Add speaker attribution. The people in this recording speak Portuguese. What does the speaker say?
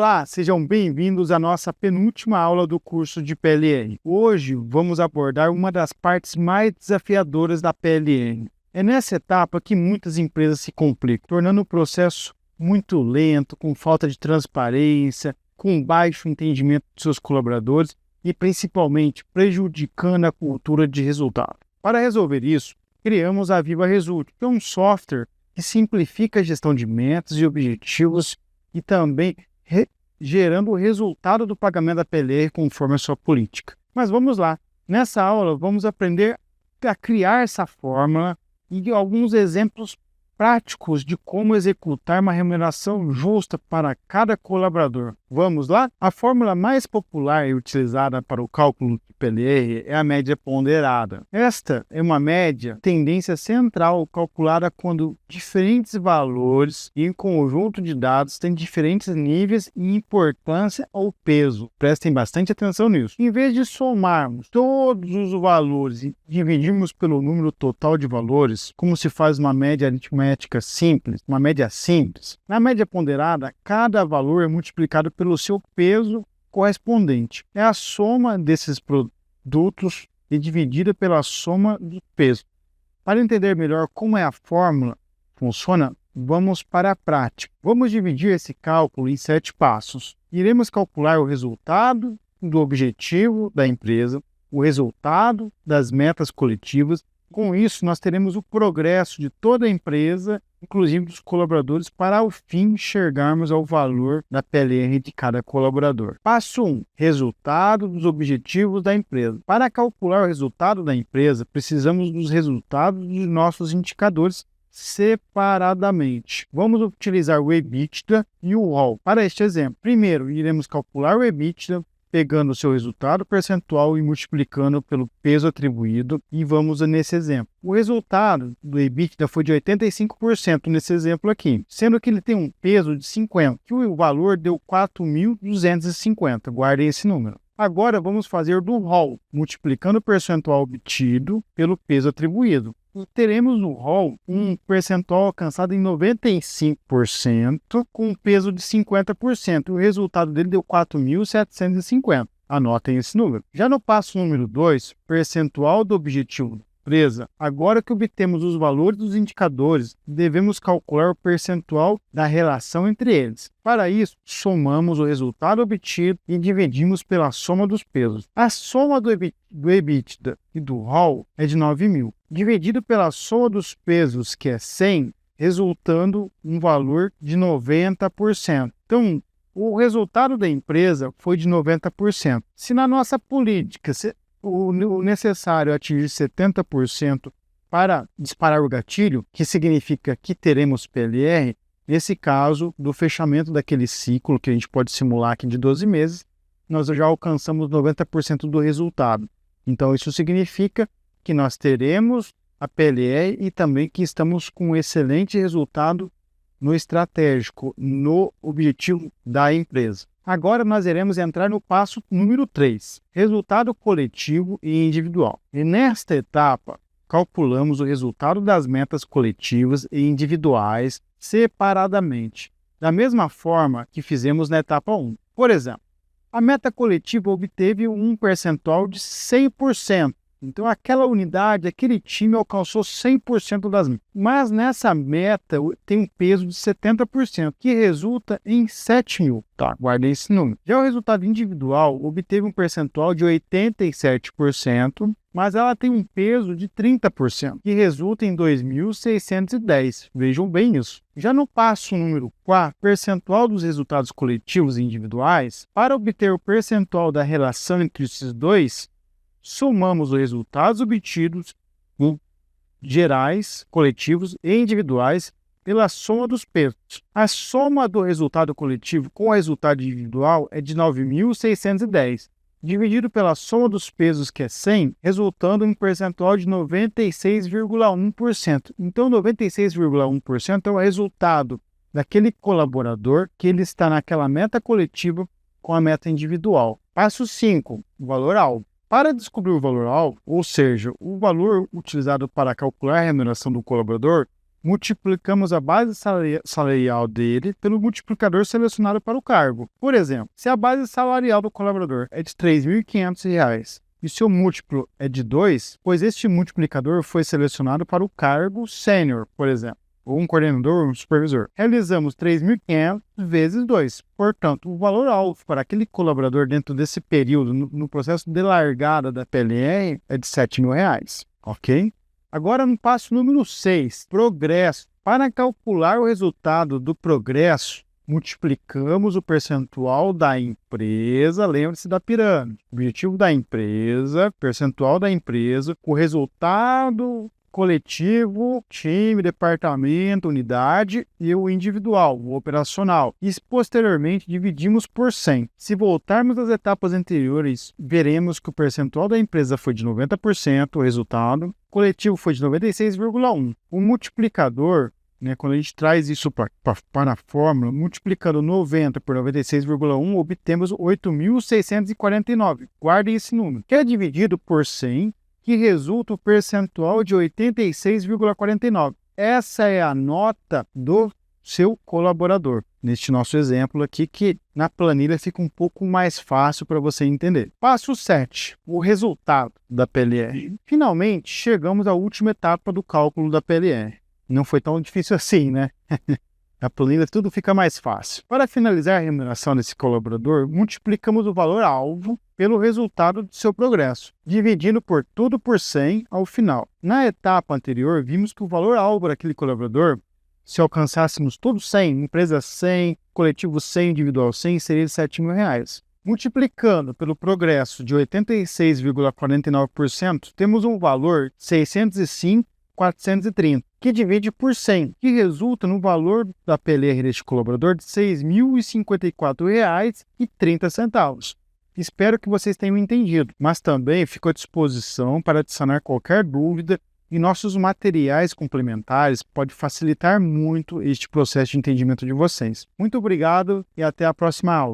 Speaker 1: Olá, sejam bem-vindos à nossa penúltima aula do curso de PLR. Hoje vamos abordar uma das partes mais desafiadoras da PLR. É nessa etapa que muitas empresas se complicam, tornando o processo muito lento, com falta de transparência, com baixo entendimento de seus colaboradores e principalmente prejudicando a cultura de resultado. Para resolver isso, criamos a Viva Result, que é um software que simplifica a gestão de metas e objetivos e também gerando o resultado do pagamento da PLR conforme a sua política. Mas vamos lá. Nessa aula, vamos aprender a criar essa fórmula e alguns exemplos práticos de como executar uma remuneração justa para cada colaborador. Vamos lá? A fórmula mais popular e utilizada para o cálculo de PLR é a média ponderada. Esta é uma média, tendência central, calculada quando diferentes valores em conjunto de dados têm diferentes níveis de importância ou peso. Prestem bastante atenção nisso. Em vez de somarmos todos os valores e dividirmos pelo número total de valores, como se faz uma média aritmética simples, uma média simples, na média ponderada, cada valor é multiplicado pelo seu peso correspondente. É a soma desses produtos e dividida pela soma do peso. Para entender melhor como a fórmula funciona, vamos para a prática. Vamos dividir esse cálculo em 7 passos. Iremos calcular o resultado do objetivo da empresa, o resultado das metas coletivas. Com isso, nós teremos o progresso de toda a empresa, inclusive dos colaboradores, para ao fim enxergarmos o valor da PLR de cada colaborador. Passo 1. Resultado dos objetivos da empresa. Para calcular o resultado da empresa, precisamos dos resultados dos nossos indicadores separadamente. Vamos utilizar o EBITDA e o ROL para este exemplo. Primeiro, iremos calcular o EBITDA, pegando o seu resultado percentual e multiplicando pelo peso atribuído, e vamos nesse exemplo. O resultado do EBITDA foi de 85% nesse exemplo aqui, sendo que ele tem um peso de 50%, que o valor deu 4.250. Guardem esse número. Agora vamos fazer do ROL, multiplicando o percentual obtido pelo peso atribuído. E teremos no ROL um percentual alcançado em 95%, com um peso de 50%. O resultado dele deu 4.750. Anotem esse número. Já no passo número 2, percentual do objetivo da empresa, agora que obtemos os valores dos indicadores, devemos calcular o percentual da relação entre eles. Para isso, somamos o resultado obtido e dividimos pela soma dos pesos. A soma do EBITDA e do ROL é de 9.000, dividido pela soma dos pesos, que é 100, resultando um valor de 90%. Então, o resultado da empresa foi de 90%. Se na nossa política o necessário é atingir 70% para disparar o gatilho, que significa que teremos PLR, nesse caso, do fechamento daquele ciclo, que a gente pode simular aqui de 12 meses, nós já alcançamos 90% do resultado. Então, isso significa que nós teremos a PLR e também que estamos com um excelente resultado no estratégico, no objetivo da empresa. Agora nós iremos entrar no passo número 3, resultado coletivo e individual. E nesta etapa, calculamos o resultado das metas coletivas e individuais separadamente, da mesma forma que fizemos na etapa 1. Por exemplo, a meta coletiva obteve um percentual de 100%. Então, aquela unidade, aquele time alcançou 100% das metas. Mas nessa meta tem um peso de 70%, que resulta em 7.000. Tá, guardei esse número. Já o resultado individual obteve um percentual de 87%, mas ela tem um peso de 30%, que resulta em 2.610. Vejam bem isso. Já no passo número 4, percentual dos resultados coletivos e individuais, para obter o percentual da relação entre esses dois, somamos os resultados obtidos gerais, coletivos e individuais pela soma dos pesos. A soma do resultado coletivo com o resultado individual é de 9.610, dividido pela soma dos pesos, que é 100, resultando em um percentual de 96,1%. Então, 96,1% é o resultado daquele colaborador que ele está naquela meta coletiva com a meta individual. Passo 5, o valor-alvo. Para descobrir o valor-alvo, ou seja, o valor utilizado para calcular a remuneração do colaborador, multiplicamos a base salarial dele pelo multiplicador selecionado para o cargo. Por exemplo, se a base salarial do colaborador é de R$ 3.500 e seu múltiplo é de 2, pois este multiplicador foi selecionado para o cargo sênior, por exemplo, ou um coordenador ou um supervisor. Realizamos 3.500 vezes 2. Portanto, o valor-alvo para aquele colaborador dentro desse período, no processo de largada da PLR, é de R$ 7.000, ok? Agora, no passo número 6, progresso. Para calcular o resultado do progresso, multiplicamos o percentual da empresa, lembre-se da pirâmide. Objetivo da empresa, percentual da empresa, o resultado coletivo, time, departamento, unidade e o individual, o operacional. E posteriormente dividimos por 100. Se voltarmos às etapas anteriores, veremos que o percentual da empresa foi de 90%, o resultado coletivo foi de 96,1%. O multiplicador, quando a gente traz isso para a fórmula, multiplicando 90 por 96,1, obtemos 8.649. Guardem esse número, que é dividido por 100, que resulta o percentual de 86,49. Essa é a nota do seu colaborador. Neste nosso exemplo aqui, que na planilha fica um pouco mais fácil para você entender. Passo 7, o resultado da PLR. Finalmente, chegamos à última etapa do cálculo da PLR. Não foi tão difícil assim, né? Na planilha tudo fica mais fácil. Para finalizar a remuneração desse colaborador, multiplicamos o valor-alvo pelo resultado do seu progresso, dividindo por tudo por 100 ao final. Na etapa anterior, vimos que o valor-alvo daquele colaborador, se alcançássemos todos 100, empresa 100, coletivo 100, individual 100, seria de R$ 7.000. Multiplicando pelo progresso de 86,49%, temos um valor de 605.430, que divide por 100, que resulta no valor da PLR deste colaborador de R$ 6.054,30. Espero que vocês tenham entendido, mas também fico à disposição para adicionar qualquer dúvida e nossos materiais complementares podem facilitar muito este processo de entendimento de vocês. Muito obrigado e até a próxima aula.